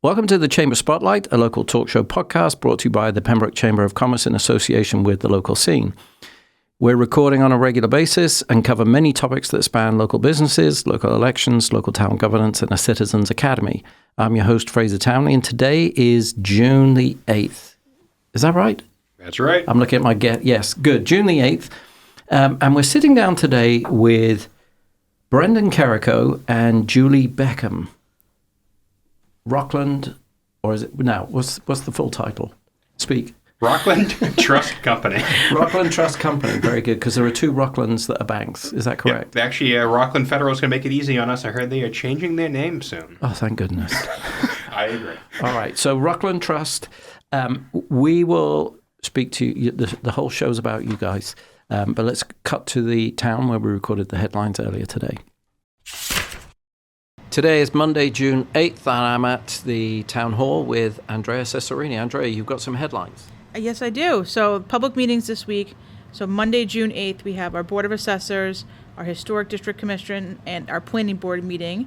Welcome to the Chamber Spotlight, a local talk show podcast brought to you by the Pembroke Chamber of Commerce in association with the local scene. We're recording on a regular basis and cover many topics that span local businesses, local elections, local town governance, and a citizens' academy. I'm your host, Fraser Townley, and today is June the 8th. Is that right? That's right. I'm looking at my yes, good. June the 8th. And we're sitting down today with Brendan Carrico and Julie Beckham. Rockland, or is it now? What's the full title? Speak. Rockland Trust Company. Rockland Trust Company. Very good, because there are two Rocklands that are banks. Is that correct? Yeah, actually, Rockland Federal is going to make it easy on us. I heard they are changing their name soon. Oh, thank goodness. I agree. All right. So Rockland Trust, we will speak to you. The whole show's about you guys. But let's cut to the town where we recorded the headlines earlier today. Today is Monday, June 8th, and I'm at the town hall with Andrea Cesarini. Andrea, you've got some headlines. Yes, I do. So public meetings this week. So Monday, June 8th, we have our Board of Assessors, our Historic District Commission, and our Planning Board meeting.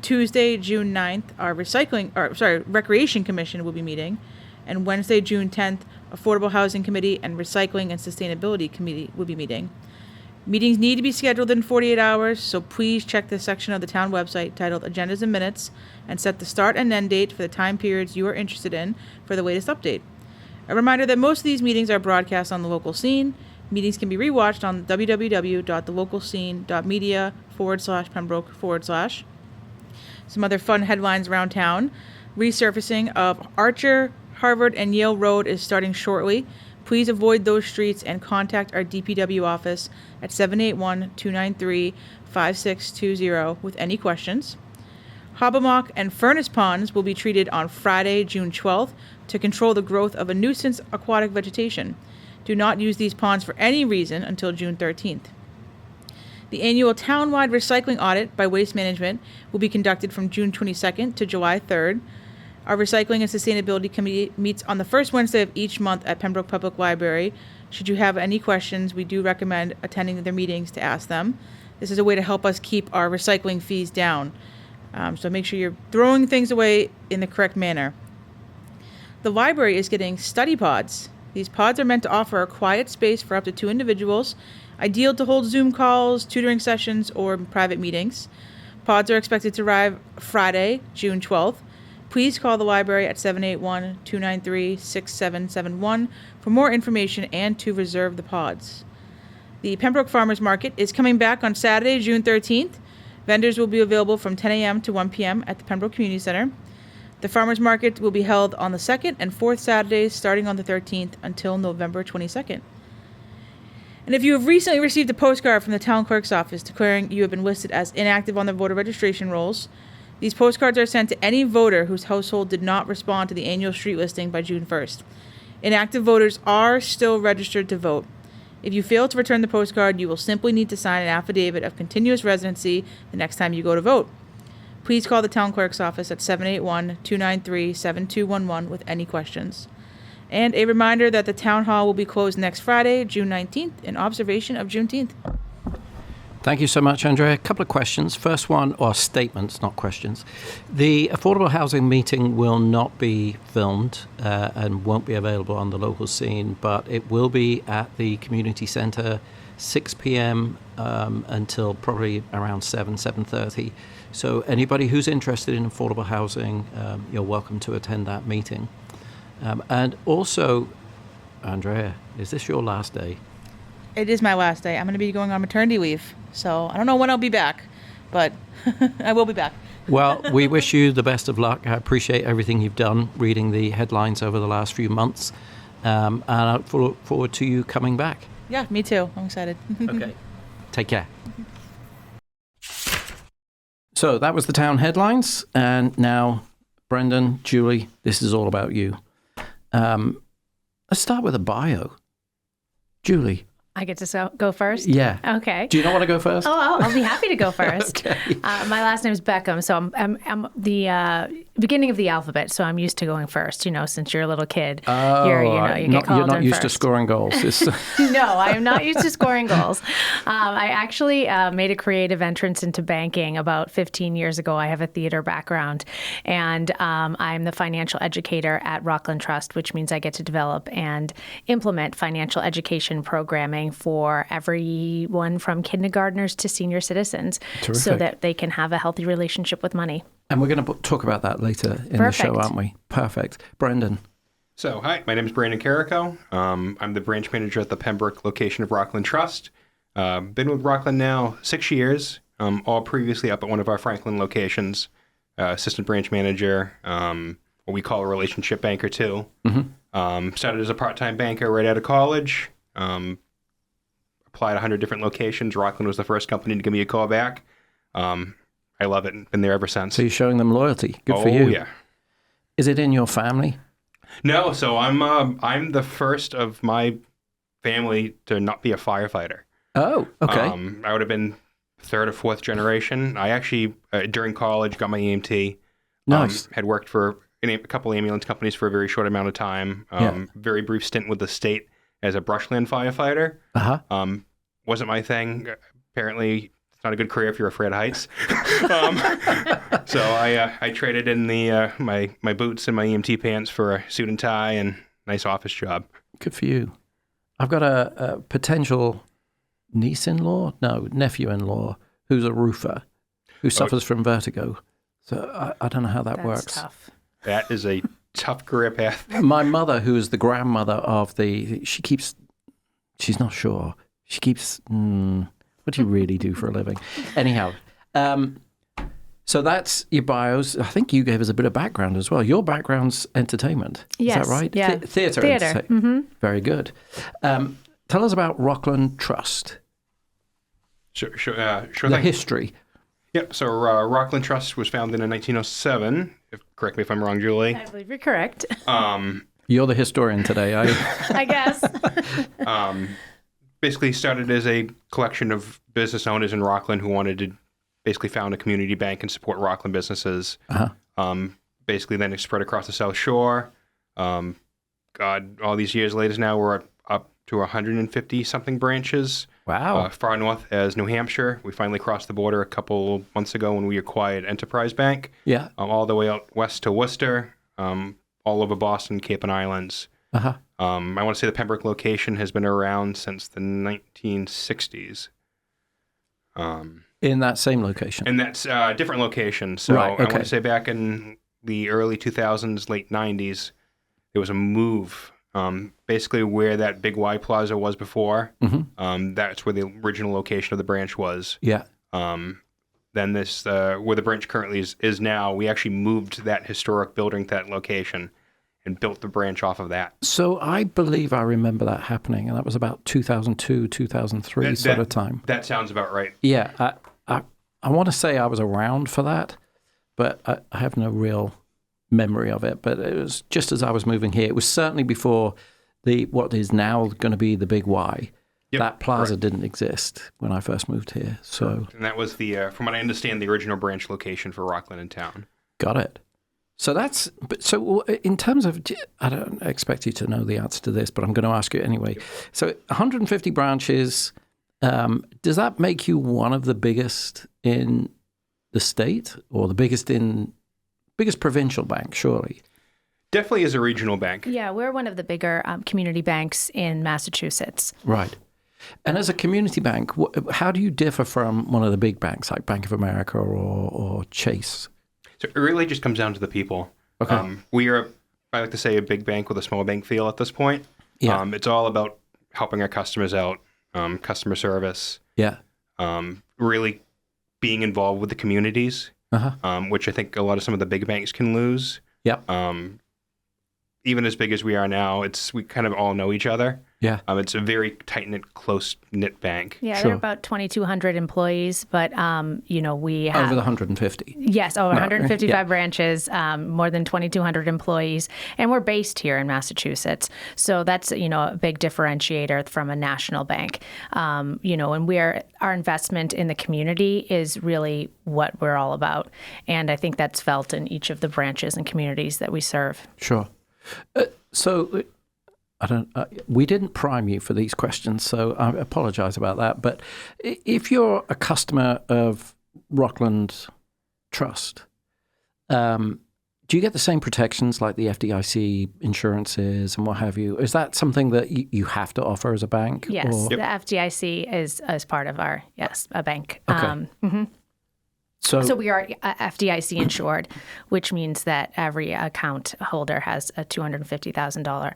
Tuesday, June 9th, our Recreation Commission will be meeting. And Wednesday, June 10th, Affordable Housing Committee and Recycling and Sustainability Committee will be meeting. Meetings need to be scheduled in 48 hours, so please check the section of the town website titled Agendas and Minutes and set the start and end date for the time periods you are interested in for the latest update. A reminder that most of these meetings are broadcast on the local scene. Meetings can be rewatched on www.thelocalscene.media/Pembroke/. Some other fun headlines around town. Resurfacing of Archer, Harvard, and Yale Road is starting shortly. Please avoid those streets and contact our DPW office at 781-293-5620 with any questions. Hobbamock and Furnace Ponds will be treated on Friday, June 12th to control the growth of a nuisance aquatic vegetation. Do not use these ponds for any reason until June 13th. The annual townwide recycling audit by Waste Management will be conducted from June 22nd to July 3rd. Our Recycling and Sustainability Committee meets on the first Wednesday of each month at Pembroke Public Library. Should you have any questions, we do recommend attending their meetings to ask them. This is a way to help us keep our recycling fees down. So make sure you're throwing things away in the correct manner. The library is getting study pods. These pods are meant to offer a quiet space for up to 2 individuals, ideal to hold Zoom calls, tutoring sessions, or private meetings. Pods are expected to arrive Friday, June 12th. Please call the library at 781-293-6771 for more information and to reserve the pods. The Pembroke Farmers Market is coming back on Saturday, June 13th. Vendors will be available from 10 a.m. to 1 p.m. at the Pembroke Community Center. The Farmers Market will be held on the 2nd and 4th Saturdays starting on the 13th until November 22nd. And if you have recently received a postcard from the town clerk's office declaring you have been listed as inactive on the voter registration rolls, these postcards are sent to any voter whose household did not respond to the annual street listing by June 1st. Inactive voters are still registered to vote. If you fail to return the postcard, you will simply need to sign an affidavit of continuous residency the next time you go to vote. Please call the town clerk's office at 781-293-7211 with any questions. And a reminder that the town hall will be closed next Friday, June 19th, in observation of Juneteenth. Thank you so much, Andrea. A couple of questions. First one, or statements, not questions. The affordable housing meeting will not be filmed and won't be available on the local scene, but it will be at the community centre 6 p.m. Until probably around 7:30. So anybody who's interested in affordable housing, you're welcome to attend that meeting. And also, Andrea, is this your last day? It is my last day. I'm going to be going on maternity leave. So I don't know when I'll be back, but I will be back. Well, we wish you the best of luck. I appreciate everything you've done, reading the headlines over the last few months. And I look forward to you coming back. Yeah, me too. I'm excited. Okay. Take care. So that was the town headlines. And now, Brendan, Julie, this is all about you. Let's start with a bio. Julie, I get to go first? Yeah. Okay. Do you not want to go first? Oh, I'll be happy to go first. Okay. My last name is Beckham, so I'm the beginning of the alphabet, so I'm used to going first. Since you're a little kid, you get called You're not in used to first. scoring goals. No, I am not used to scoring goals. I actually made a creative entrance into banking about 15 years ago. I have a theater background, and I'm the financial educator at Rockland Trust, which means I get to develop and implement financial education programming for everyone from kindergartners to senior citizens. Terrific. So that they can have a healthy relationship with money. And we're going to talk about that later in the show, aren't we? Perfect. Brendan. So, hi, my name is Brandon Carrico. I'm the branch manager at the Pembroke location of Rockland Trust. Been with Rockland now 6 years, all previously up at one of our Franklin locations. Assistant branch manager, what we call a relationship banker too. Mm-hmm. Started as a part-time banker right out of college. Applied 100 different locations. Rockland was the first company to give me a call back. I love it and been there ever since. So you're showing them loyalty. Good for you. Oh, yeah. Is it in your family? No, so I'm the first of my family to not be a firefighter. Oh, okay. I would have been third or fourth generation. I actually, during college, got my EMT. Nice. Had worked for a couple ambulance companies for a very short amount of time. Very brief stint with the state as a brushland firefighter. Uh-huh. Wasn't my thing. Apparently, it's not a good career if you're afraid of heights. So I traded in my boots and my EMT pants for a suit and tie and nice office job. Good for you. I've got a potential nephew-in-law, who's a roofer, who suffers from vertigo. So I don't know how that works. That's tough. That is a tough career path. My mother, who is the grandmother of she's not sure. She keeps, what do you really do for a living? Anyhow, so that's your bios. I think you gave us a bit of background as well. Your background's entertainment. Yes, Is that right? yeah. Theatre. Mm-hmm. Very good. Tell us about Rockland Trust. Sure The thing. history. Yep. So Rockland Trust was founded in 1907. Correct me if I'm wrong, Julie. I believe you're correct. You're the historian today. I guess. Basically started as a collection of business owners in Rockland who wanted to basically found a community bank and support Rockland businesses. Uh-huh. Basically then it spread across the South Shore. All these years later now we're up to 150 something branches. Wow. Far north as New Hampshire. We finally crossed the border a couple months ago when we acquired Enterprise Bank. Yeah. All the way out west to Worcester, all over Boston, Cape and Islands. Uh-huh. I want to say the Pembroke location has been around since the 1960s. In that same location. And that's a different location. So Right, okay. I want to say back in the early 2000s, late 90s, there was a move. Basically where that Big Y Plaza was before. Mm-hmm. That's where the original location of the branch was. Yeah. Then this, where the branch currently is now, we actually moved that historic building to that location and built the branch off of that. So I believe I remember that happening, and that was about 2002, 2003 sort of time. That sounds about right. Yeah. I want to say I was around for that, but I have no real memory of it. But it was just as I was moving here. It was certainly before what is now going to be the Big Y. Yep, that plaza correct. didn't exist when I first moved here. So And that was from what I understand, the original branch location for Rockland in town. got it. So in terms of, I don't expect you to know the answer to this, but I'm going to ask you anyway. So 150 branches, does that make you one of the biggest in the state or the biggest provincial bank, surely? Definitely is a regional bank. Yeah, we're one of the bigger community banks in Massachusetts. Right. And as a community bank, how do you differ from one of the big banks like Bank of America or Chase? So it really just comes down to the people. Okay. We are, I like to say, a big bank with a small bank feel at this point. Yeah. It's all about helping our customers out, customer service, Yeah. really being involved with the communities, Uh-huh. which I think a lot of some of the big banks can lose. Yep. even as big as we are now, we kind of all know each other. Yeah. It's a very tight-knit, close-knit bank. Yeah, Sure. there are about 2,200 employees, but we have Over the 150. Yes, over 155 yeah. branches, more than 2,200 employees, and we're based here in Massachusetts. So that's a big differentiator from a national bank. And our investment in the community is really what we're all about, and I think that's felt in each of the branches and communities that we serve. Sure. So we didn't prime you for these questions, so I apologize about that. But if you're a customer of Rockland Trust, do you get the same protections like the FDIC insurances and what have you? Is that something that you have to offer as a bank? Yes, or? the FDIC is as part of our, a bank. Okay. So we are FDIC insured, which means that every account holder has a $250,000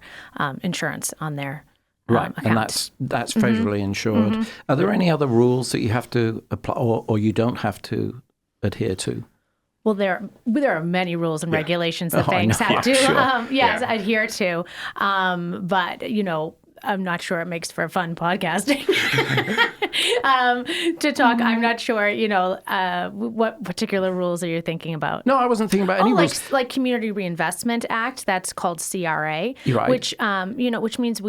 insurance on their right, account. and that's federally insured. Are there any other rules that you have to apply, or you don't have to adhere to? Well, there are many rules and regulations that banks have to adhere to, but I'm not sure it makes for fun podcasting to talk. I'm not sure, what particular rules are you thinking about? No, I wasn't thinking about any rules. Like Community Reinvestment Act, that's called CRA, right. which means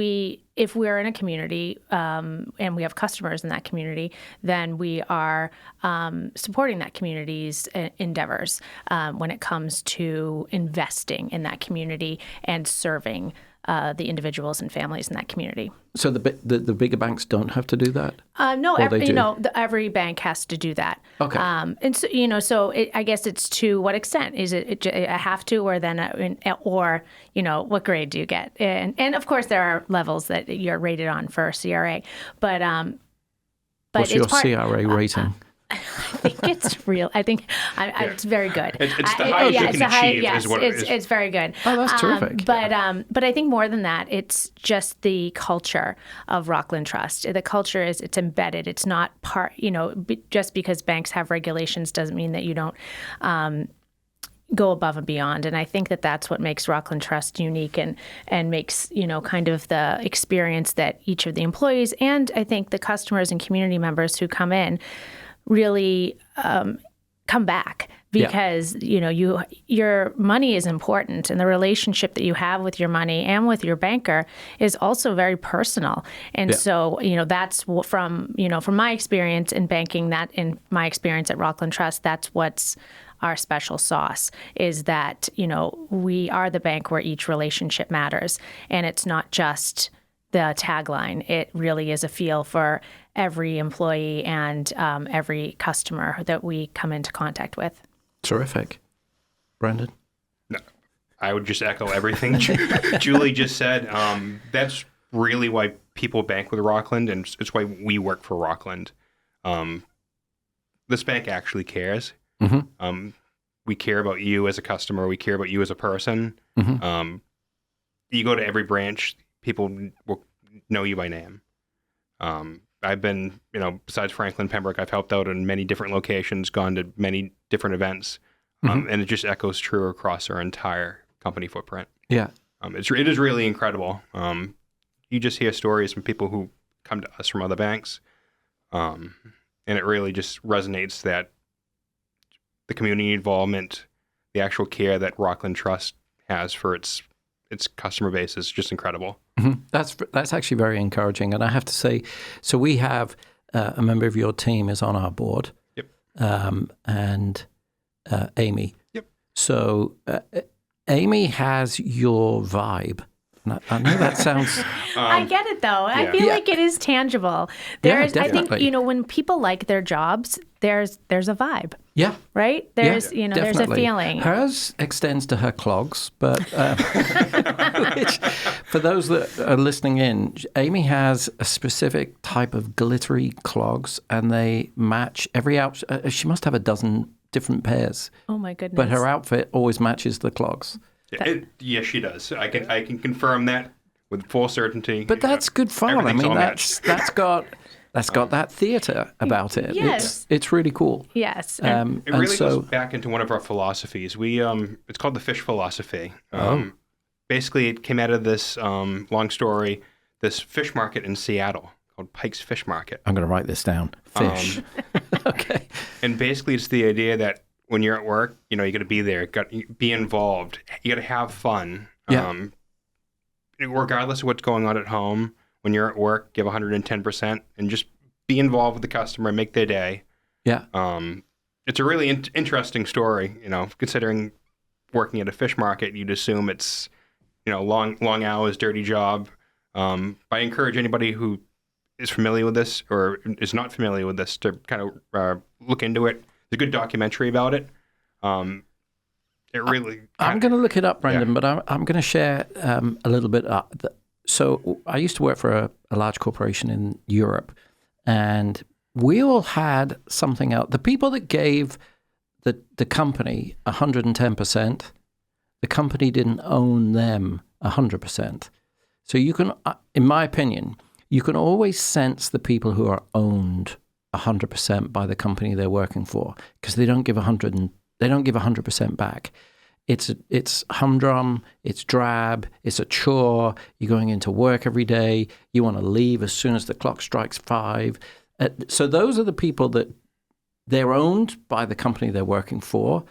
if we're in a community and we have customers in that community, then we are supporting that community's endeavors when it comes to investing in that community and serving the individuals and families in that community. So the bigger banks don't have to do that? No, every bank has to do that. Okay. And so, I guess it's to what extent is it a have to, or then what grade do you get? And of course there are levels that you're rated on for CRA, but what's your CRA rating? I think it's real. I think it's very good. It's the highest you can achieve. Yes, is what it is. It's very good. Oh, that's terrific. But I think more than that, it's just the culture of Rockland Trust. The culture it's embedded. It's not part. Just because banks have regulations doesn't mean that you don't go above and beyond. And I think that that's what makes Rockland Trust unique and makes, kind of the experience that each of the employees and I think the customers and community members who come in really come back because, your money is important and the relationship that you have with your money and with your banker is also very personal. And so, that's from my experience in banking, that in my experience at Rockland Trust, that's what's our special sauce is that, we are the bank where each relationship matters. And it's not just the tagline. It really is a feel for every employee and every customer that we come into contact with. Terrific. Brendan? No, I would just echo everything Julie just said. That's really why people bank with Rockland, and it's why we work for Rockland. This bank actually cares. Mm-hmm. We care about you as a customer. We care about you as a person. Mm-hmm. You go to every branch, people will know you by name. I've been, besides Franklin, Pembroke, I've helped out in many different locations, gone to many different events, and it just echoes true across our entire company footprint. Yeah. It is really incredible. You just hear stories from people who come to us from other banks, and it really just resonates that the community involvement, the actual care that Rockland Trust has for its customer base is just incredible. Mm-hmm. That's actually very encouraging. And I have to say, so we have a member of your team is on our board. Yep. And Amy. Yep. So Amy has your vibe. I know that sounds... I get it, though. I feel like it is tangible. I think, when people like their jobs, there's a vibe. Yeah. Right? There's a feeling. Hers extends to her clogs, but which, for those that are listening in, Amy has a specific type of glittery clogs, and they match every outfit. She must have a dozen different pairs. Oh, my goodness. But her outfit always matches the clogs. Yes, she does. I can confirm that with full certainty. But that's good fun. I mean, that's got that theater about it. Yes. It's really cool. Yes. It really goes back into one of our philosophies. We it's called the fish philosophy. basically it came out of this long story, this fish market in Seattle called Pike's Fish Market. I'm going to write this down. Fish. Okay. And basically it's the idea that when you're at work, you got to be there, be involved. You got to have fun. Yeah. Regardless of what's going on at home, when you're at work, give 110% and just be involved with the customer, make their day. Yeah. It's a really interesting story, considering working at a fish market, you'd assume it's, long hours, dirty job. I encourage anybody who is familiar with this or is not familiar with this to kind of look into it. There's a good documentary about it. It really... I'm going to look it up, Brendan, but I'm going to share a little bit. So I used to work for a large corporation in Europe, and we all had something else. The people that gave the company 110%, the company didn't own them 100%. So you can, in my opinion, you can always sense the people who are owned 100% by the company they're working for, because they don't give 100% back. It's humdrum, it's drab, it's a chore. You're going into work every day. You want to leave as soon as the clock strikes 5. So those are the people that they're owned by the company they're working for,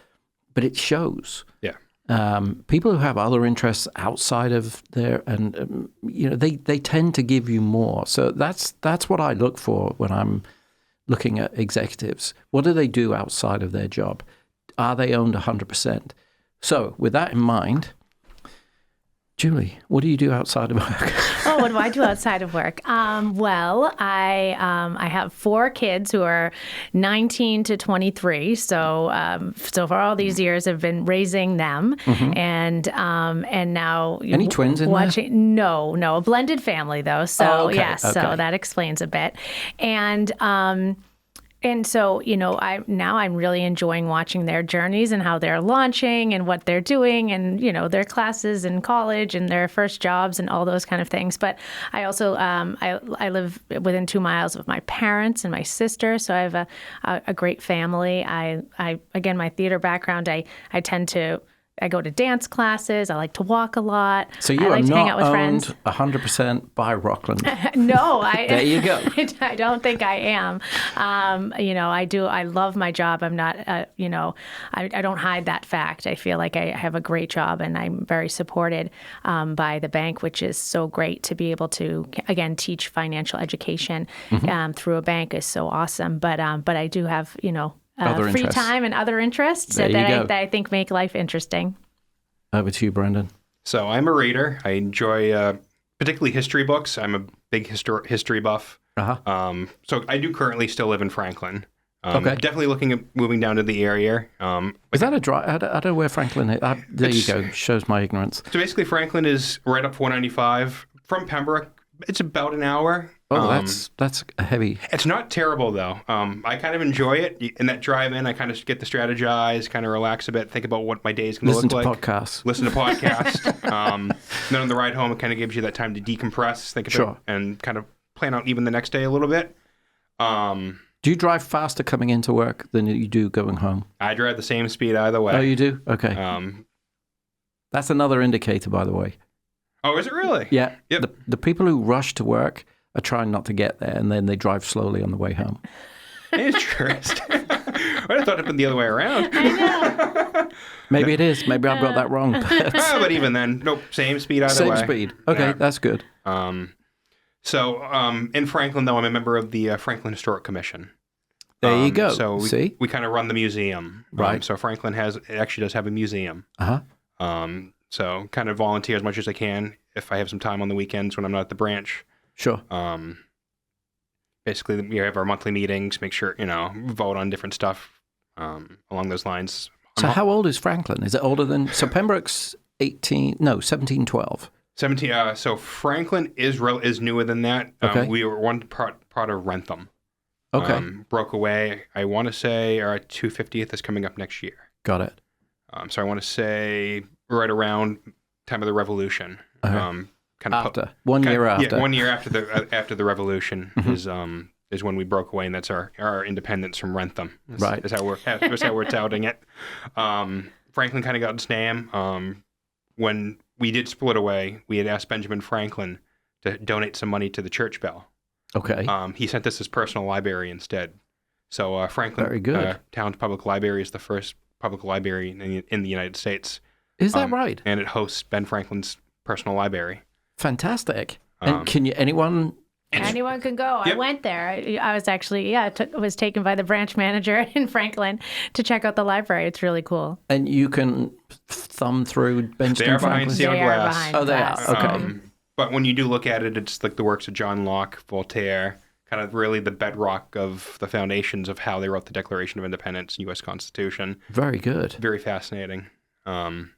but it shows. Yeah. People who have other interests outside of their, and they tend to give you more. So that's what I look for when I'm looking at executives. What do they do outside of their job? Are they owned 100%? So with that in mind, Julie, what do you do outside of work? Oh, what do I do outside of work? Well, I have 4 kids who are 19 to 23. So for all these years, I've been raising them, and now any twins in there? No, a blended family though. So yes, okay. So that explains a bit, And so, I'm really enjoying watching their journeys and how they're launching and what they're doing and, their classes in college and their first jobs and all those kind of things. But I also, I live within 2 miles of my parents and my sister. So I have a great family. I again, my theater background, I go to dance classes. I like to walk a lot. So you I like are to hang out not with owned friends. 100% by Rockland. No, there you go. I don't think I am. I do. I love my job. I'm not. I don't hide that fact. I feel like I have a great job, and I'm very supported by the bank, which is so great to be able to again teach financial education through a bank is so awesome. But I do have free time and other interests that I think make life interesting. Over to you, Brendan. So I'm a reader. I enjoy particularly history books. I'm a big history buff. Uh-huh. So I do currently still live in Franklin. Okay. Definitely looking at moving down to the area. Is that a drive? I don't know where Franklin is. There you go. Shows my ignorance. So basically Franklin is right up 495. From Pembroke, it's about an hour. Oh, that's a heavy. It's not terrible, though. I kind of enjoy it. In that drive-in, I kind of get to strategize, kind of relax a bit, think about what my day is going to look like. Listen to podcasts. Then on the ride home, it kind of gives you that time to decompress, think about and kind of plan out even the next day a little bit. Do you drive faster coming into work than you do going home? I drive the same speed either way. Oh, you do? Okay. That's another indicator, by the way. Oh, is it really? Yeah. Yep. The people who rush to work are trying not to get there, and then they drive slowly on the way home. Interesting. I thought it'd been the other way around. I know. Maybe it is. Maybe I've got that wrong. But even then, nope, same speed either way. Same speed. Okay, that's good. So in Franklin, though, I'm a member of the Franklin Historic Commission. There you go. So See? we kind of run the museum. Right. So Franklin actually does have a museum. Uh-huh. So kind of volunteer as much as I can if I have some time on the weekends when I'm not at the branch. Sure. Basically, we have our monthly meetings, make sure, vote on different stuff along those lines. So how old is Franklin? Is it older than... So Pembroke's 1712. 17. So Franklin is newer than that. Okay. We were one part of Wrentham. Okay. Broke away. I want to say our 250th is coming up next year. Got it. So I want to say right around time of the Revolution. Okay. Kind of after. 1 year after. Yeah, 1 year after the Revolution is when we broke away, and that's our independence from Wrentham. Right. That's how we're touting it. Franklin kind of got its name when we did split away. We had asked Benjamin Franklin to donate some money to the church bell. Okay. He sent us his personal library instead. So Franklin Very good. Town's Public Library is the first public library in the United States. Is that right? And it hosts Ben Franklin's personal library. Fantastic. And can anyone can go. Yep. I went there. I was actually, was taken by the branch manager in Franklin to check out the library. It's really cool. And you can thumb through Benjamin Franklin's? They are behind sealed glass. They are. Okay. But when you do look at it, it's like the works of John Locke, Voltaire, kind of really the bedrock of the foundations of how they wrote the Declaration of Independence, U.S. Constitution. Very good. Very fascinating. And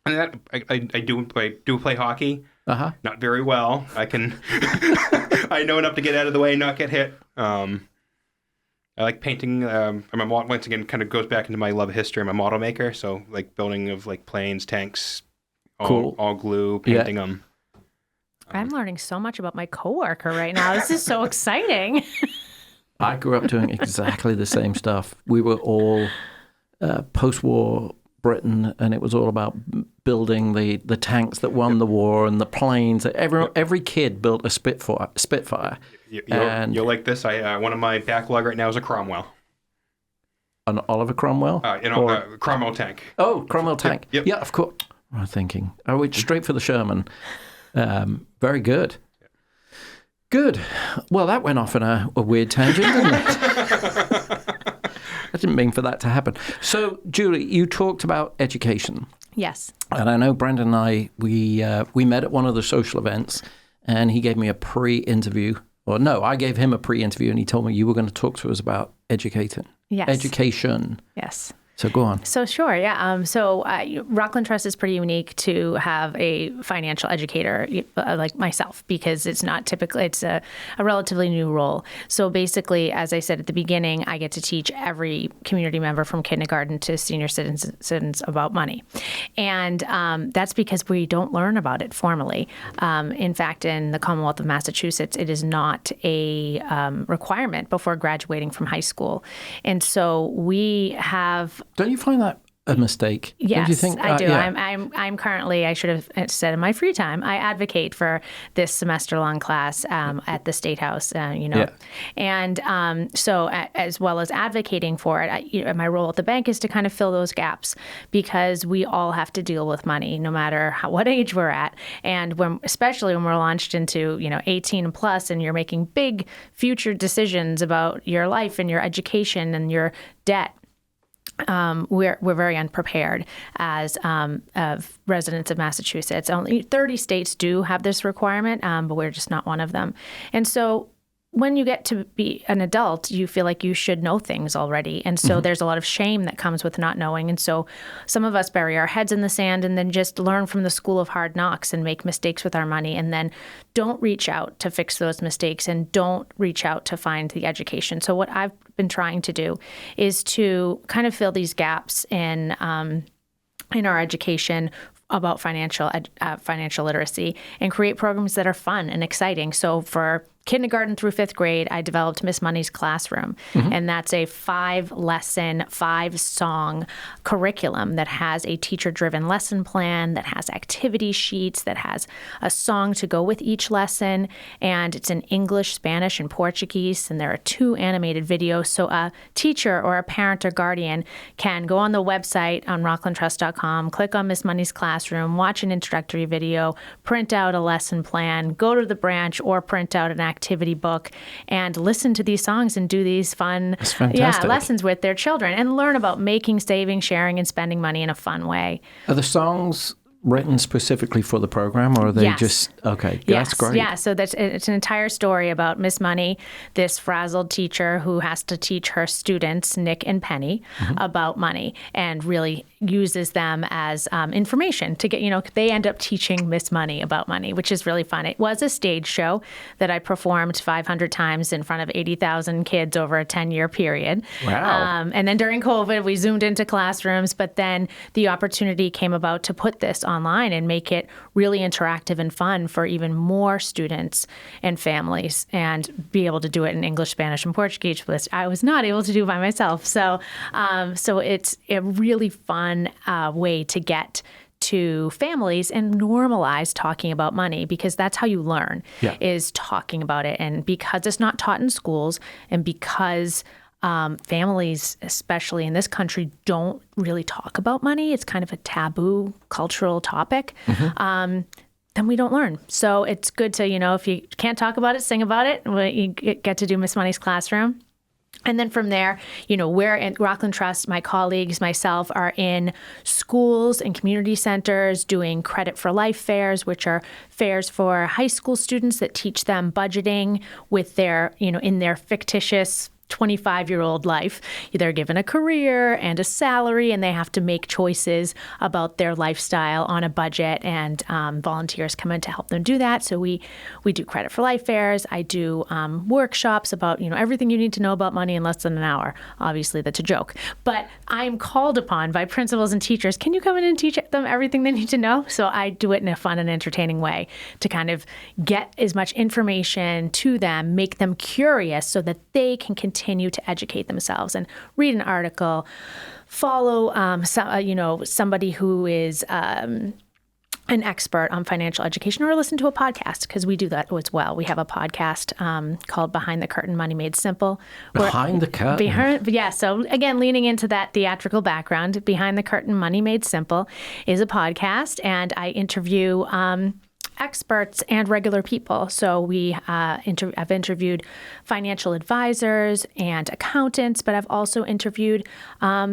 that I do play hockey. Uh-huh. Not very well. I can I know enough to get out of the way and not get hit. I like painting. Once again, kind of goes back into my love of history. I'm a model maker, so like building of like planes, tanks, all glue, painting them. I'm learning so much about my coworker right now. This is so exciting. I grew up doing exactly the same stuff. We were all post-war Britain, and it was all about building the tanks that won the war and the planes. Every kid built a Spitfire. You'll like this. One of my backlog right now is a Cromwell. An Oliver Cromwell? Cromwell tank. Oh, Cromwell tank. Yep. Yeah, of course. I'm thinking. I went straight for the Sherman. Very good. Good. Well, that went off in a weird tangent, didn't it? I didn't mean for that to happen. So, Julie, you talked about education. Yes. And I know Brandon and I, we met at one of the social events, and he gave me a pre-interview. Or no, I gave him a pre-interview, and he told me you were going to talk to us about education. Yes. Education. Yes. So go on. So sure, yeah. Rockland Trust is pretty unique to have a financial educator like myself, because it's not typically, it's a relatively new role. So basically, as I said at the beginning, I get to teach every community member from kindergarten to senior citizens about money. And that's because we don't learn about it formally. In fact, in the Commonwealth of Massachusetts, it is not a requirement before graduating from high school. And so we have... Don't you find that a mistake? Yes, don't you think, I do. Yeah. I'm currently, I should have said in my free time, I advocate for this semester-long class at the State House, Yeah. And so as well as advocating for it, my role at the bank is to kind of fill those gaps, because we all have to deal with money, no matter what age we're at. And especially when we're launched into, 18 plus, and you're making big future decisions about your life and your education and your debt. We're very unprepared as residents of Massachusetts. Only 30 states do have this requirement, but we're just not one of them. And so when you get to be an adult, you feel like you should know things already. And so there's a lot of shame that comes with not knowing. And so some of us bury our heads in the sand and then just learn from the school of hard knocks and make mistakes with our money, and then don't reach out to fix those mistakes and don't reach out to find the education. So what I've been trying to do is to kind of fill these gaps in our education about financial literacy, and create programs that are fun and exciting. So for kindergarten through 5th grade, I developed Miss Money's Classroom. And that's a 5-lesson, 5-song curriculum that has a teacher-driven lesson plan, that has activity sheets, that has a song to go with each lesson. And it's in English, Spanish, and Portuguese. And there are 2 animated videos. So a teacher or a parent or guardian can go on the website on rocklandtrust.com, click on Miss Money's Classroom, watch an introductory video, print out a lesson plan, go to the branch, or print out an activity book and listen to these songs and do these fun lessons with their children and learn about making, saving, sharing, and spending money in a fun way. Are the songs written specifically for the program, or are they just okay? Yes. That's great. Yeah, so it's an entire story about Miss Money, this frazzled teacher who has to teach her students, Nick and Penny, about money, and really uses them as information to get, they end up teaching Miss Money about money, which is really fun. It was a stage show that I performed 500 times in front of 80,000 kids over a 10-year period. Wow. And then during COVID, we zoomed into classrooms, but then the opportunity came about to put this online and make it really interactive and fun for even more students and families, and be able to do it in English, Spanish, and Portuguese, which I was not able to do by myself. So it's a really fun way to get to families and normalize talking about money, because that's how you learn, is talking about it. And because it's not taught in schools, and because families, especially in this country, don't really talk about money, it's kind of a taboo cultural topic, then we don't learn. So it's good to, if you can't talk about it, sing about it. You get to do Miss Money's classroom. And then from there, we're at Rockland Trust, my colleagues, myself, are in schools and community centers doing Credit for Life fairs, which are fairs for high school students that teach them budgeting with their, in their fictitious 25-year-old life. They're given a career and a salary, and they have to make choices about their lifestyle on a budget, and volunteers come in to help them do that. So we do Credit for Life fairs. I do workshops about, everything you need to know about money in less than an hour. Obviously, that's a joke. But I'm called upon by principals and teachers, can you come in and teach them everything they need to know? So I do it in a fun and entertaining way to kind of get as much information to them, make them curious so that they can continue to educate themselves and read an article, follow somebody who is an expert on financial education, or listen to a podcast, because we do that as well. We have a podcast called Behind the Curtain, Money Made Simple. Behind the Curtain? So again, leaning into that theatrical background, Behind the Curtain, Money Made Simple is a podcast, and I interview experts and regular people. So I've interviewed financial advisors and accountants, but I've also interviewed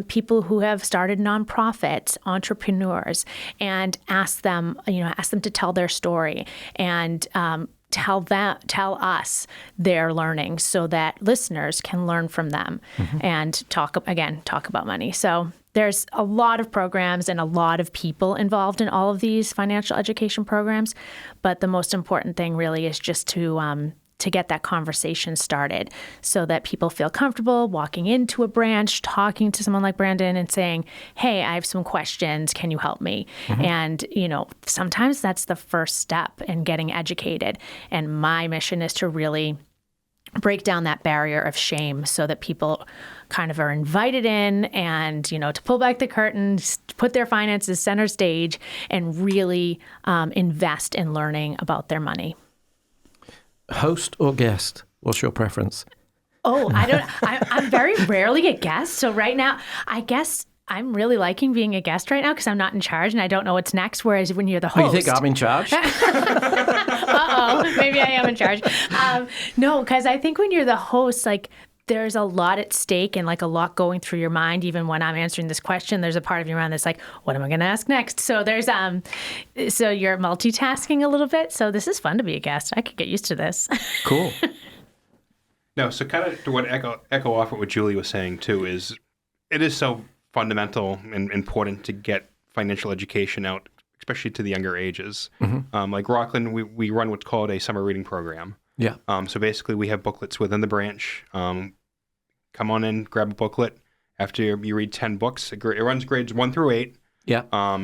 people who have started nonprofits, entrepreneurs, and asked them to tell their story and tell us their learning, so that listeners can learn from them and talk about money. So there's a lot of programs and a lot of people involved in all of these financial education programs, but the most important thing really is just to get that conversation started, so that people feel comfortable walking into a branch, talking to someone like Brandon and saying, hey, I have some questions, can you help me? And, sometimes that's the first step in getting educated. And my mission is to really break down that barrier of shame, so that people kind of are invited in and, to pull back the curtains, put their finances center stage, and really invest in learning about their money. Host or guest? What's your preference? Oh, I'm very rarely a guest. So right now, I guess I'm really liking being a guest right now, because I'm not in charge and I don't know what's next. Whereas when you're the host. Oh, you think I'm in charge? Uh-oh, maybe I am in charge. No, because I think when you're the host, there's a lot at stake and a lot going through your mind. Even when I'm answering this question, there's a part of your mind that's like, what am I going to ask next? So there's so you're multitasking a little bit. So this is fun to be a guest. I could get used to this. Cool. No, so kind of to what echo off what Julie was saying too, is it is so fundamental and important to get financial education out, especially to the younger ages. Like Rockland, we run what's called a summer reading program. Yeah. So basically, we have booklets within the branch. Come on in, grab a booklet. After you read 10 books, it runs grades 1 through 8. Yeah.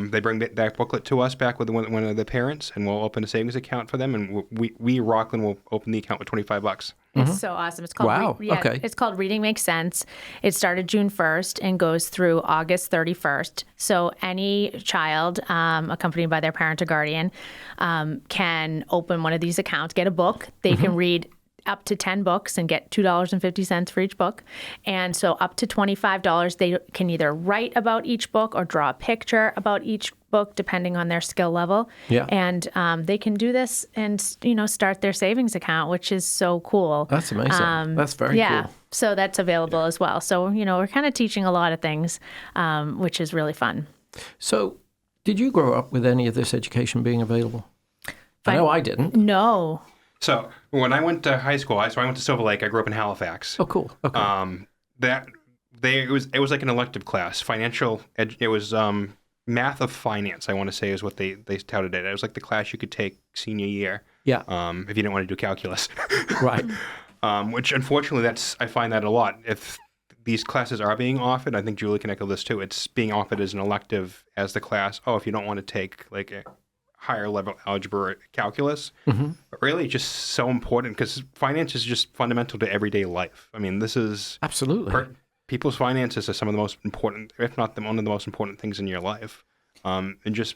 They bring that booklet to us back with one of the parents, and we'll open a savings account for them. And we Rockland will open the account with $25. It's so awesome. It's called okay. It's called Reading Makes Sense. It started June 1st and goes through August 31st. So any child accompanied by their parent or guardian can open one of these accounts, get a book. They can read up to 10 books and get $2.50 for each book. And so up to $25, they can either write about each book or draw a picture about each book, depending on their skill level. Yeah. And they can do this and, start their savings account, which is so cool. That's amazing. That's very cool. So that's available as well. So, we're kind of teaching a lot of things, which is really fun. So did you grow up with any of this education being available? I know I didn't. No. So when I went to high school, I went to Silver Lake. I grew up in Halifax. Oh, cool. Okay. It was like an elective class. It was math of finance, I want to say, is what they touted it. It was like the class you could take senior year. Yeah. If you didn't want to do calculus. Right. Which unfortunately, I find that a lot. If these classes are being offered, I think Julie can echo this too. It's being offered as an elective as the class. Oh, if you don't want to take like a higher level algebra or calculus, but really it's just so important because finance is just fundamental to everyday life. I mean, this is absolutely people's finances are some of the most important, if not one of the most important things in your life. And just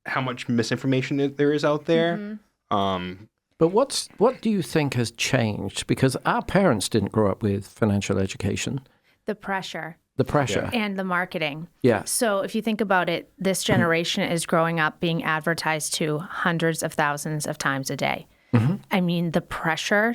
how much misinformation there is out there. But what do you think has changed? Because our parents didn't grow up with financial education. The pressure. The pressure. And the marketing. Yeah. So if you think about it, this generation is growing up being advertised to hundreds of thousands of times a day. Mm-hmm. I mean, the pressure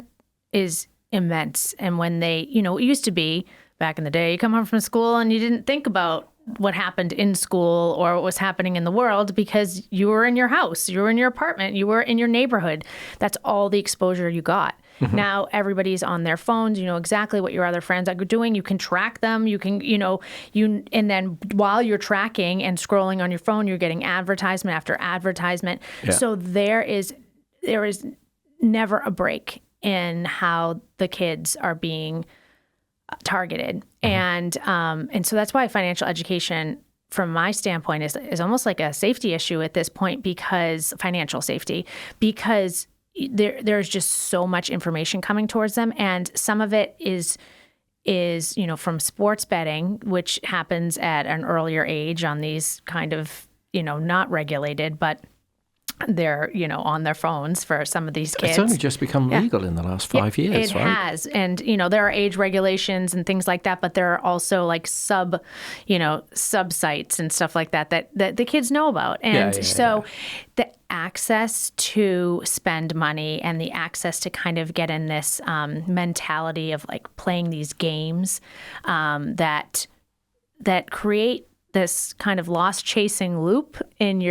is immense. And when they, it used to be back in the day, you come home from school and you didn't think about what happened in school or what was happening in the world because you were in your house, you were in your apartment, you were in your neighborhood. That's all the exposure you got. Mm-hmm. Now everybody's on their phones. You know exactly what your other friends are doing. You can track them. You can, and then while you're tracking and scrolling on your phone, you're getting advertisement after advertisement. Yeah. So there is never a break in how the kids are being targeted. Mm-hmm. And so that's why financial education, from my standpoint, is almost like a safety issue at this point, because financial safety, because there's just so much information coming towards them. And some of it is from sports betting, which happens at an earlier age on these kind of, not regulated, but they're, on their phones for some of these kids. It's only just become legal in the last 5 years, it right? It has. And, there are age regulations and things like that, but there are also like sub sites and stuff like that the kids know about. And the access to spend money and the access to kind of get in this mentality of like playing these games that create this kind of lost chasing loop in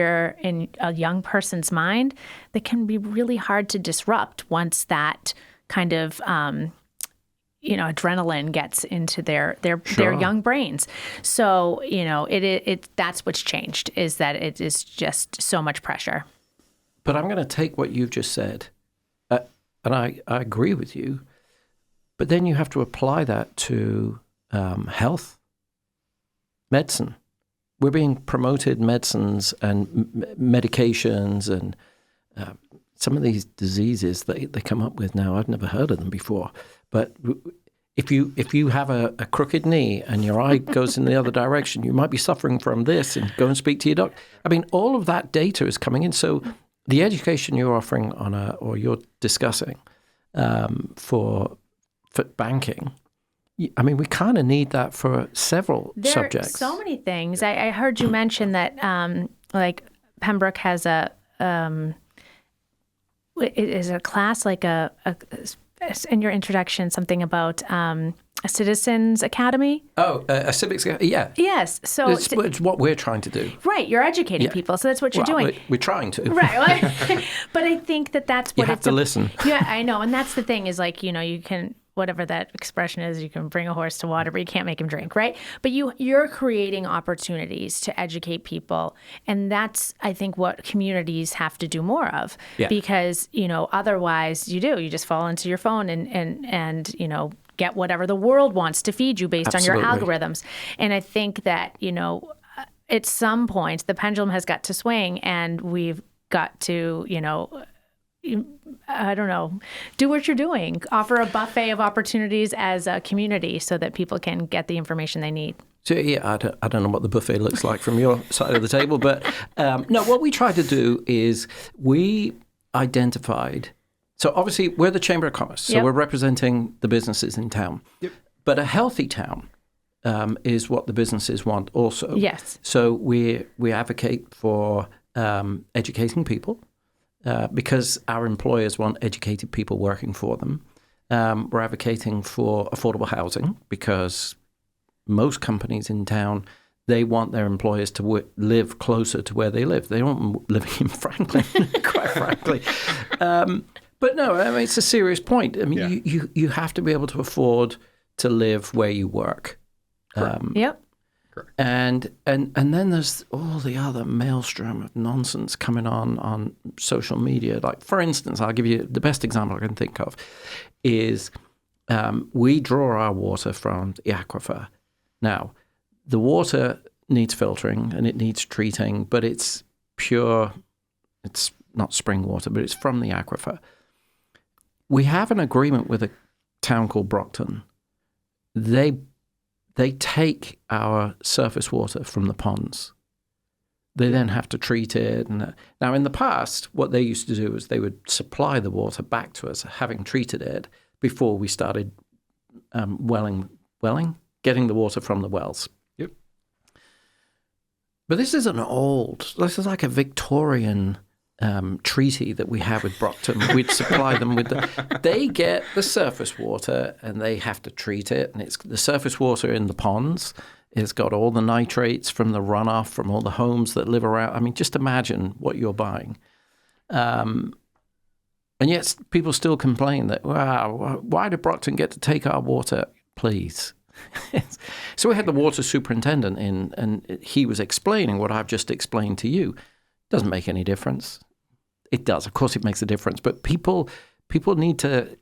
a young person's mind that can be really hard to disrupt once that kind of adrenaline gets into their young brains. So that's what's changed, is that it is just so much pressure. But I'm going to take what you've just said, and I agree with you, but then you have to apply that to health, medicine. We're being promoted medicines and medications and some of these diseases that they come up with now. I've never heard of them before. But if you have a crooked knee and your eye goes in the other direction, you might be suffering from this, and go and speak to your doctor. I mean, all of that data is coming in. So the education you're offering or you're discussing for banking, I mean, we kind of need that for several subjects. There are so many things. I heard you mention that, like Pembroke has is a class like in your introduction, something about a citizens academy. Oh, a civics, yeah. Yes, so it's what we're trying to do. Right, you're educating people, so that's what you're doing. We're trying to. Right, but I think that's what you have to listen. Yeah, I know, and that's the thing is like you can. Whatever that expression is, you can bring a horse to water, but you can't make him drink, right? But you're creating opportunities to educate people. And that's, I think, what communities have to do more of. Yeah. Because, otherwise you just fall into your phone and get whatever the world wants to feed you based Absolutely. on your algorithms. And I think that, at some point, the pendulum has got to swing, and we've got to, I don't know, do what you're doing. Offer a buffet of opportunities as a community so that people can get the information they need. So, yeah, I don't know what the buffet looks like from your side of the table, but no, what we tried to do is we identified, so obviously we're the Chamber of Commerce, so we're representing the businesses in town. Yep. But a healthy town is what the businesses want also. Yes. So we advocate for educating people. Because our employers want educated people working for them. We're advocating for affordable housing because most companies in town, they want their employers to live closer to where they live. They don't want them living in Franklin, quite frankly. But no, I mean, it's a serious point. I mean, you have to be able to afford to live where you work. Yep. And then there's all the other maelstrom of nonsense coming on social media. Like, for instance, I'll give you the best example I can think of is we draw our water from the aquifer. Now, the water needs filtering and it needs treating, but it's pure, it's not spring water, but it's from the aquifer. We have an agreement with a town called Brockton. They take our surface water from the ponds. They then have to treat it. And now, in the past, what they used to do is they would supply the water back to us, having treated it before we started getting the water from the wells. Yep. But this is this is like a Victorian treaty that we have with Brockton. We'd supply them with they get the surface water and they have to treat it. And it's the surface water in the ponds. It's got all the nitrates from the runoff from all the homes that live around. I mean, just imagine what you're buying. And yet people still complain that, wow, why did Brockton get to take our water? Please. So we had the water superintendent in, and he was explaining what I've just explained to you. Doesn't make any difference. It does. Of course it makes a difference. But people need to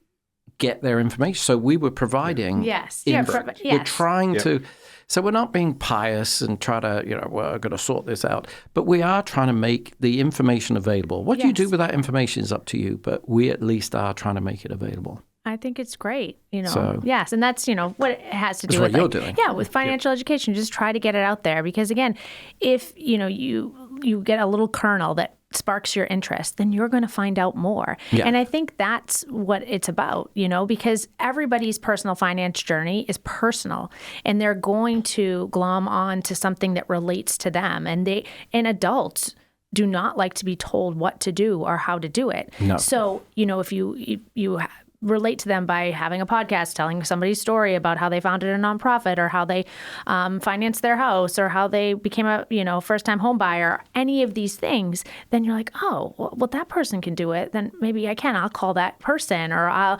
get their information. So we were providing We're trying to... So we're not being pious and try to, we're going to sort this out. But we are trying to make the information available. What you do with that information is up to you. But we at least are trying to make it available. I think it's great, Yes, and that's, what it has to do with what you're doing. Yeah, with financial education. Just try to get it out there because, again, if, you get a little kernel that sparks your interest, then you're going to find out more. Yeah. And I think that's what it's about, because everybody's personal finance journey is personal and they're going to glom on to something that relates to them. And adults do not like to be told what to do or how to do it. No. So, if you relate to them by having a podcast, telling somebody's story about how they founded a nonprofit or how they financed their house or how they became a first-time home buyer, any of these things, then you're like, oh, well, that person can do it. Then maybe I can. I'll call that person, or I'll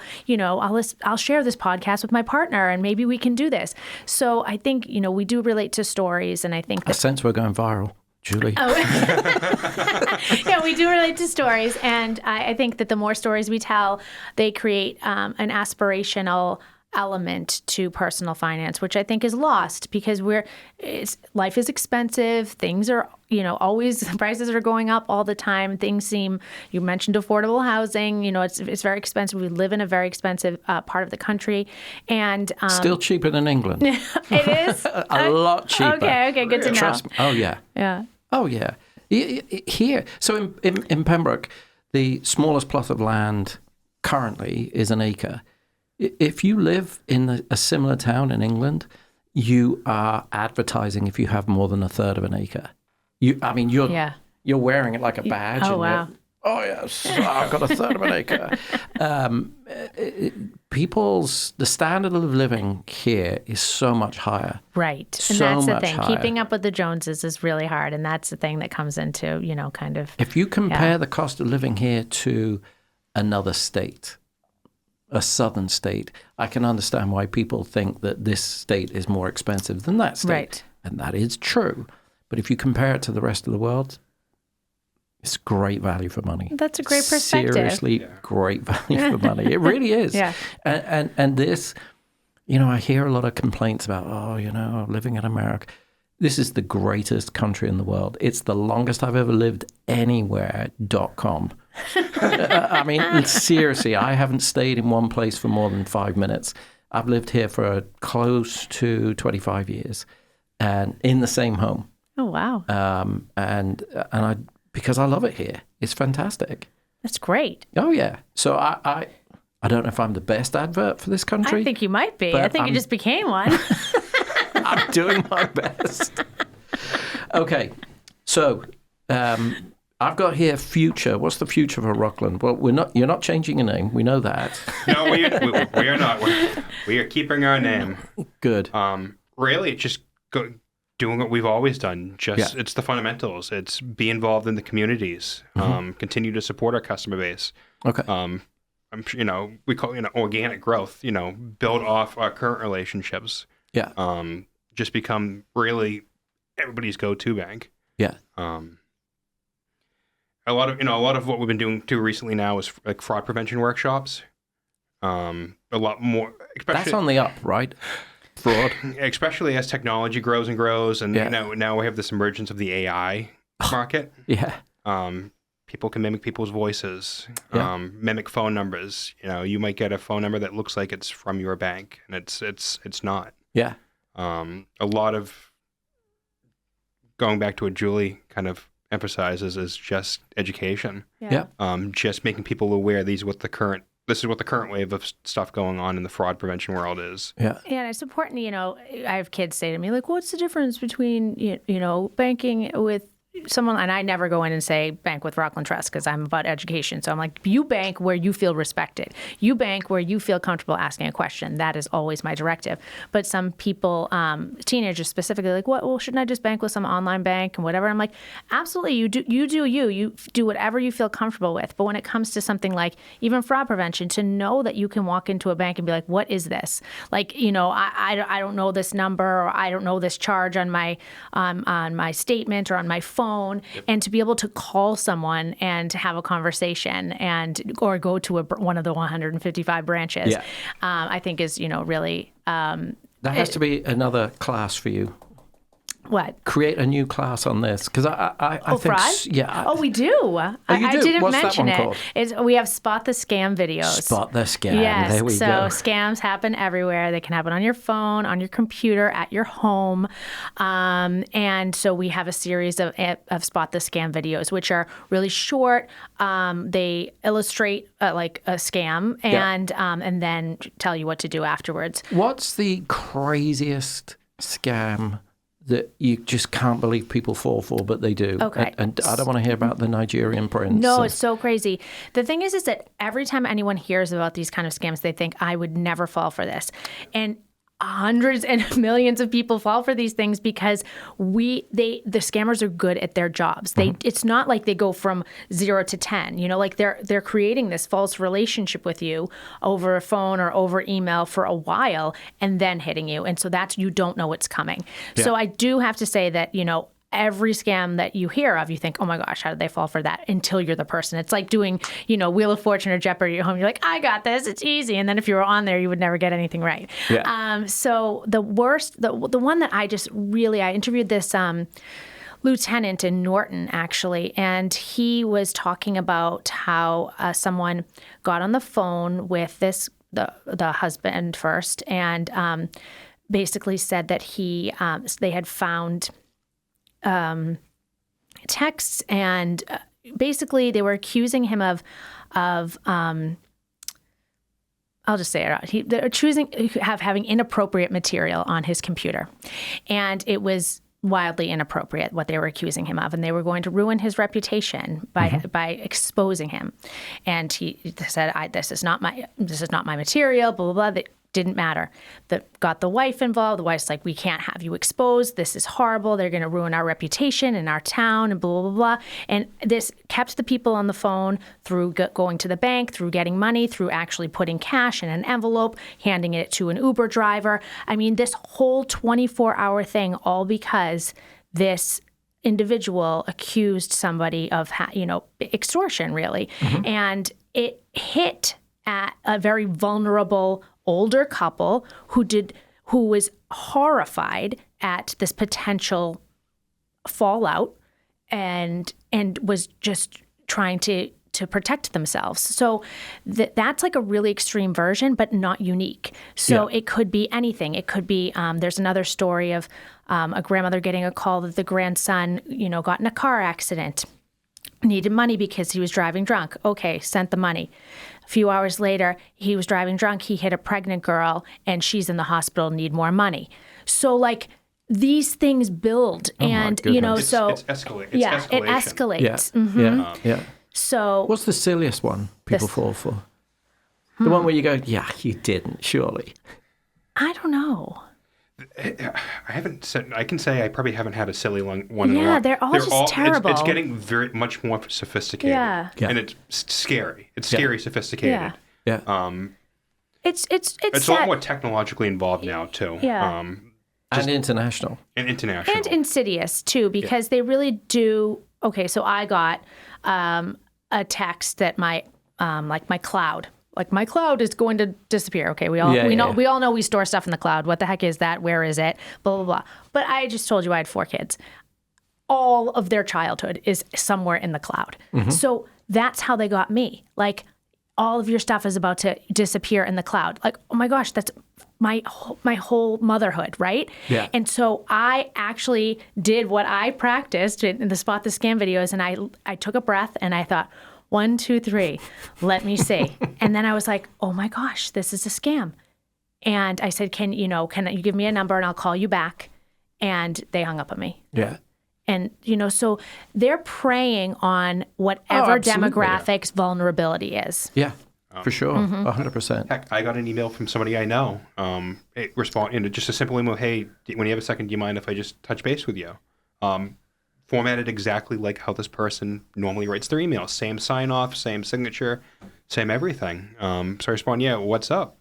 share this podcast with my partner, and maybe we can do this. So I think we do relate to stories, and I think I sense we're going viral. Julie. Oh. Yeah, we do relate to stories. And I think that the more stories we tell, they create an aspirational element to personal finance, which I think is lost because life is expensive. Things are, always prices are going up all the time. Things seem, you mentioned affordable housing, it's very expensive. We live in a very expensive part of the country. And still cheaper than England. It is? a lot cheaper. Okay, good to know. Trust me. Oh, yeah. Yeah. Oh, yeah. Here, so in Pembroke, the smallest plot of land currently is an acre. If you live in a similar town in England, you are advertising if you have more than a third of an acre. You're wearing it like a badge. Oh, wow. Oh, yes, I've got a third of an acre. The standard of living here is so much higher. Right. And that's the thing. Higher. Keeping up with the Joneses is really hard. And that's the thing that comes into, kind of. If you compare the cost of living here to another state, a southern state, I can understand why people think that this state is more expensive than that state. Right. And that is true. But if you compare it to the rest of the world, it's great value for money. That's a great perspective. Seriously, great value for money. It really is. Yeah. And this, I hear a lot of complaints about, living in America. This is the greatest country in the world. It's the longest I've ever lived anywhere.com. I mean, seriously, I haven't stayed in one place for more than 5 minutes. I've lived here for close to 25 years and in the same home. Oh, wow. Because I love it here. It's fantastic. That's great. Oh, yeah. So I don't know if I'm the best advert for this country. I think you might be. I think you just became one. I'm doing my best. Okay. So I've got here future. What's the future for Rockland? Well, you're not changing your name. We know that. No, we are not. We are keeping our name. Good. Really, just doing what we've always done. It's the fundamentals. It's be involved in the communities. Continue to support our customer base. Okay. I'm sure, we call it organic growth. Build off our current relationships. Yeah. Just become really everybody's go-to bank. Yeah. A lot of what we've been doing too recently now is like fraud prevention workshops. A lot more. That's on the up, right? Fraud, especially as technology grows and grows, and now we have this emergence of the AI market. Yeah. People can mimic people's voices, mimic phone numbers. You might get a phone number that looks like it's from your bank, and it's not. Yeah. A lot of going back to what Julie kind of emphasizes is just education. Yeah. Just making people aware this is what the current wave of stuff going on in the fraud prevention world is. Yeah. Yeah, it's important, I have kids say to me, like, what's the difference between, banking with someone, and I never go in and say bank with Rockland Trust because I'm about education. So I'm like, you bank where you feel respected. You bank where you feel comfortable asking a question. That is always my directive. But some people, teenagers specifically, like, what? Well, shouldn't I just bank with some online bank and whatever? I'm like, absolutely. You do whatever you feel comfortable with. But when it comes to something like even fraud prevention, to know that you can walk into a bank and be like, what is this? Like, I don't know this number, or I don't know this charge on my statement or on my phone. And to be able to call someone and have a conversation or go to one of the 155 branches, I think is, really. That has to be another class for you. What? Create a new class on this, because I think fraud? Yeah. Oh, we do. You I do? didn't What's that mention one it. called? We have Spot the Scam videos. Spot the Scam. Yes. There we So go. scams happen everywhere. They can happen on your phone, on your computer, at your home, and so we have a series of Spot the Scam videos, which are really short. They illustrate like a scam and then tell you what to do afterwards. What's the craziest scam that you just can't believe people fall for, but they do? Okay. And I don't want to hear about the Nigerian prince. No, it's so crazy. The thing is that every time anyone hears about these kind of scams, they think, I would never fall for this. And hundreds and millions of people fall for these things because the scammers are good at their jobs. It's not like they go from 0 to 10. Like they're creating this false relationship with you over a phone or over email for a while and then hitting you. And so you don't know what's coming. Yeah. So I do have to say that, every scam that you hear of, you think, oh my gosh, how did they fall for that? Until you're the person. It's like doing, Wheel of Fortune or Jeopardy at home. You're like, I got this. It's easy. And then if you were on there, you would never get anything right. Yeah. So the worst, the one that I interviewed this lieutenant in Norton, actually, and he was talking about how someone got on the phone with the husband first and basically said that they had found texts, and basically they were accusing him of I'll just say it out. They're having inappropriate material on his computer, and it was wildly inappropriate what they were accusing him of, and they were going to ruin his reputation by exposing him. And he said, "This is not my material." Blah blah blah. That didn't matter. That got the wife involved. The wife's like, "We can't have you exposed. This is horrible. They're going to ruin our reputation in our town," and blah blah blah. And this kept the people on the phone through going to the bank, through getting money, through actually putting cash in an envelope, handing it to an Uber driver. I mean, this whole 24-hour thing, all because this individual accused somebody of, extortion, really. And it hit at a very vulnerable older couple who was horrified at this potential fallout and was just trying to protect themselves. So that's like a really extreme version, but not unique. So It could be anything. It could be, there's another story of a grandmother getting a call that the grandson, got in a car accident, needed money because he was driving drunk. Okay, sent the money. A few hours later, he was driving drunk. He hit a pregnant girl, and she's in the hospital, need more money. So, like, these things build, and, so... It's escalate. It's escalation. It escalates. Yeah. So... What's the silliest one people fall for? The one where you go, yeah, you didn't, surely. I don't know. I haven't said. I can say I probably haven't had a silly one. In a while. Yeah, they're all just terrible. It's getting very much more sophisticated. Yeah. And it's scary. It's scary, sophisticated. Yeah. It's a lot more technologically involved now too. Yeah. And international. And international. And insidious too, because they really do. Okay, so I got a text that my cloud. Like, my cloud is going to disappear. Okay, we all know we store stuff in the cloud. What the heck is that? Where is it? Blah, blah, blah. But I just told you I had 4 kids. All of their childhood is somewhere in the cloud. So that's how they got me. Like, all of your stuff is about to disappear in the cloud. Like, oh my gosh, that's my whole motherhood, right? Yeah. And so I actually did what I practiced in the Spot the Scam videos, and I took a breath and I thought, 1, 2, 3, let me see. And then I was like, oh my gosh, this is a scam. And I said, can you give me a number and I'll call you back? And they hung up on me. Yeah. And, so they're preying on whatever demographics vulnerability is. Yeah, for sure. 100%. Heck, I got an email from somebody I know. Just a simple email, hey, when you have a second, do you mind if I just touch base with you? Formatted exactly like how this person normally writes their email. Same sign-off, same signature, same everything. So I respond, yeah, what's up?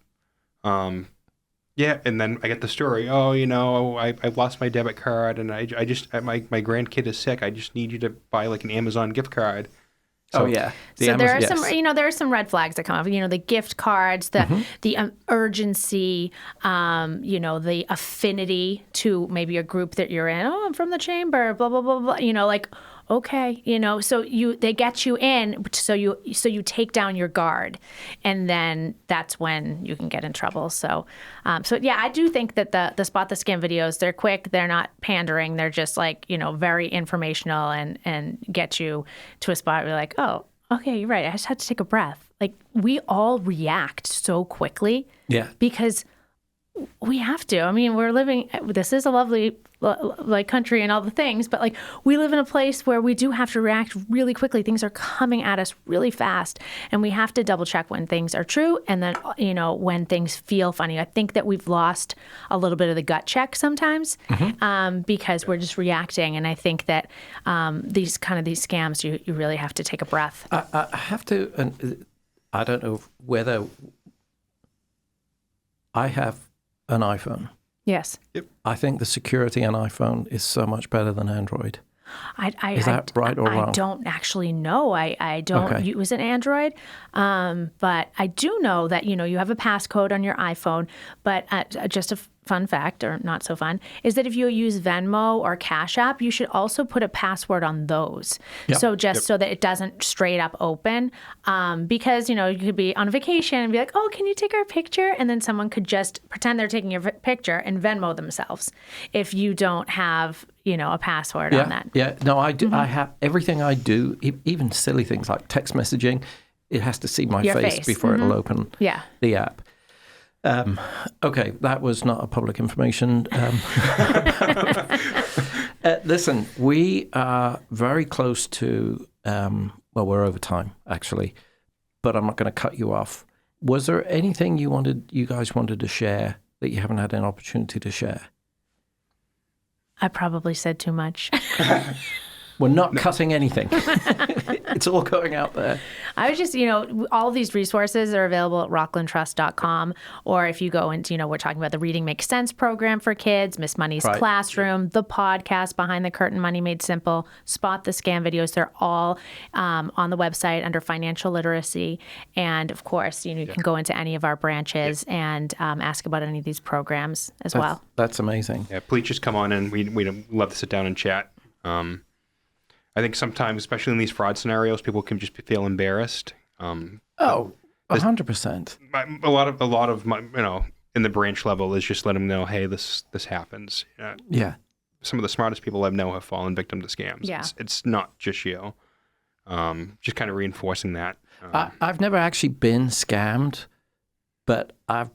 Yeah, and then I get the story. Oh, I've lost my debit card, and my grandkid is sick. I just need you to buy like an Amazon gift card. So, yeah. So there are some, there are some red flags that come up. The gift cards, the urgency, the affinity to maybe a group that you're in. Oh, I'm from the chamber, blah blah blah blah. Okay, so they get you in, so you take down your guard, and then that's when you can get in trouble. So yeah, I do think that the Spot the Scam videos, they're quick, they're not pandering, they're just like very informational and get you to a spot where you're like, oh, okay, you're right. I just had to take a breath. Like we all react so quickly, because we have to. I mean, we're living. This is a lovely country and all the things, but like we live in a place where we do have to react really quickly. Things are coming at us really fast, and we have to double check when things are true, and then when things feel funny. I think that we've lost a little bit of the gut check sometimes because we're just reacting. And I think that these scams, you really have to take a breath. I have to, and I don't know whether I have an iPhone. Yes. Yep. I think the security on iPhone is so much better than Android. Is that right or wrong? I don't actually know. I don't use an Android, but I do know that you have a passcode on your iPhone. But just a fun fact, or not so fun, is that if you use Venmo or Cash App, you should also put a password on those. Yep. So so that it doesn't straight up open, because you could be on vacation and be like, oh, can you take our picture? And then someone could just pretend they're taking your picture and Venmo themselves if you don't have a password on that. Yeah, no, I do. I have everything I do, even silly things like text messaging. It has to see my face before it'll open the app. Okay, that was not a public information. Listen, we are very close to, we're over time, actually, but I'm not going to cut you off. Was there anything you guys wanted to share that you haven't had an opportunity to share? I probably said too much. We're not cutting anything. It's all going out there. I was just, all of these resources are available at rocklandtrust.com. Or if you go into, we're talking about the Reading Makes Sense program for kids, Miss Money's Classroom, the podcast Behind the Curtain, Money Made Simple, Spot the Scam videos. They're all on the website under financial literacy. And of course, you can go into any of our branches and ask about any of these programs as well. That's amazing. Yeah, please just come on in. We'd love to sit down and chat. I think sometimes, especially in these fraud scenarios, people can just feel embarrassed. 100%. A lot of my, in the branch level is just let them know, hey, this happens. Some of the smartest people I know have fallen victim to scams. Yeah. It's not just you. Just kind of reinforcing that. I've never actually been scammed, but I've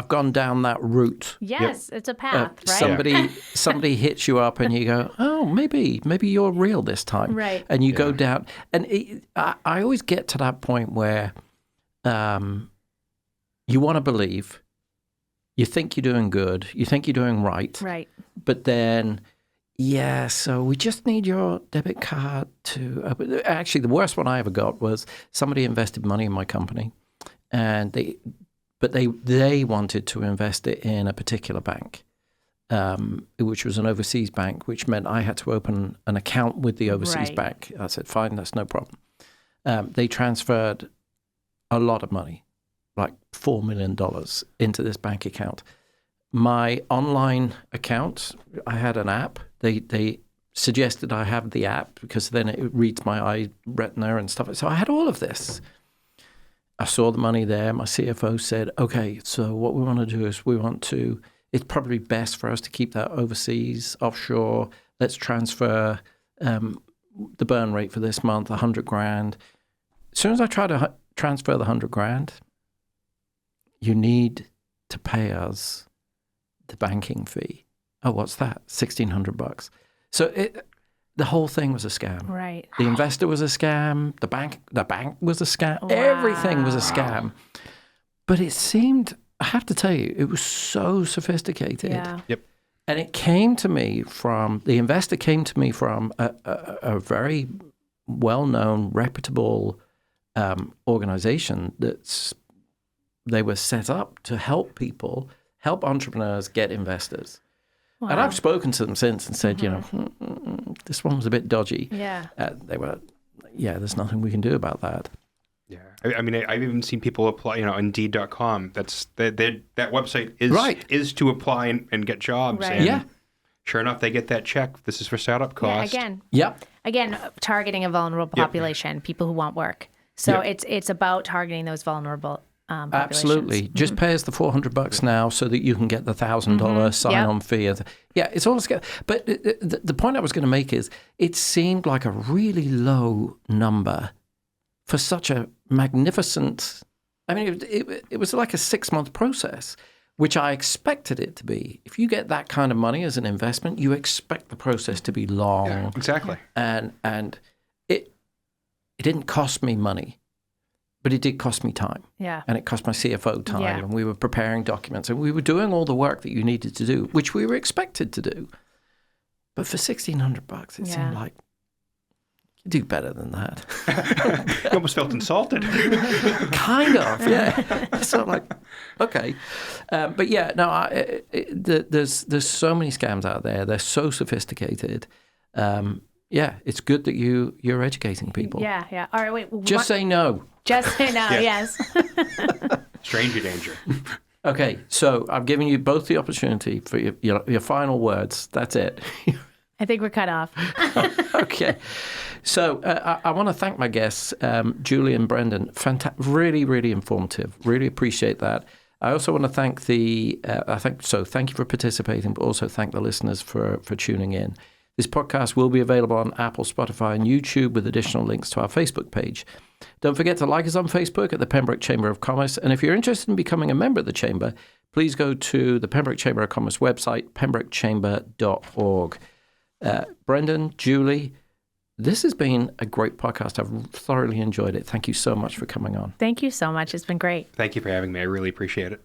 gone down that route. Yes, it's a path, right? Somebody hits you up and you go, oh, maybe you're real this time. Right. And you go down. And I always get to that point where you want to believe, you think you're doing good, you think you're doing right. Right. But then, so we just need your debit card to... Actually, the worst one I ever got was somebody invested money in my company and they wanted to invest it in a particular bank, which was an overseas bank, which meant I had to open an account with the overseas bank. I said, fine, that's no problem. They transferred a lot of money, like $4 million into this bank account. My online account, I had an app. They suggested I have the app because then it reads my eye retina and stuff. So I had all of this. I saw the money there. My CFO said, okay, so what we want to do is it's probably best for us to keep that overseas, offshore. Let's transfer the burn rate for this month, $100,000. As soon as I try to transfer the $100,000, you need to pay us the banking fee. Oh, what's that? $1,600. So the whole thing was a scam. Right. The investor was a scam. The bank was a scam. Wow. Everything was a scam. But it seemed, I have to tell you, it was so sophisticated. Yeah. Yep. And it came to me the investor came to me from a very well-known, reputable organization they were set up to help entrepreneurs get investors. Wow. And I've spoken to them since and said, this one was a bit dodgy. Yeah. They were, there's nothing we can do about that. Yeah. I mean, I've even seen people apply, Indeed.com. That website is to apply and get jobs. Right. And Yeah. sure enough, they get that check. This is for startup cost. Yeah, Yep. again, targeting a vulnerable population, people who want work. So it's about targeting those vulnerable populations. Absolutely. Just pay us the $400 now so that you can get the $1,000 sign-on fee. Yeah, it's all scary. But the point I was going to make is it seemed like a really low number for such a magnificent. I mean, it was like a 6-month process, which I expected it to be. If you get that kind of money as an investment, you expect the process to be long. Yeah, exactly. And it didn't cost me money, but it did cost me time. Yeah. And it cost my CFO time. Yeah. And we were preparing documents and we were doing all the work that you needed to do, which we were expected to do. But for $1,600, it seemed like you do better than that. You almost felt insulted. Kind of, yeah. So I'm like, okay. But yeah, no, there's so many scams out there. They're so sophisticated. It's good that you're educating people. Yeah, yeah. All right, wait. Just say no. Just say no, yes. Stranger danger. Okay, so I've given you both the opportunity for your final words. That's it. I think we're cut off. Okay. So I want to thank my guests, Julie and Brendan. Really, really informative. Really appreciate that. I also want to thank thank you for participating, but also thank the listeners for tuning in. This podcast will be available on Apple, Spotify, and YouTube with additional links to our Facebook page. Don't forget to like us on Facebook at the Pembroke Chamber of Commerce. And if you're interested in becoming a member of the Chamber, please go to the Pembroke Chamber of Commerce website, pembrokechamber.org. Brendan, Julie, this has been a great podcast. I've thoroughly enjoyed it. Thank you so much for coming on. Thank you so much. It's been great. Thank you for having me. I really appreciate it.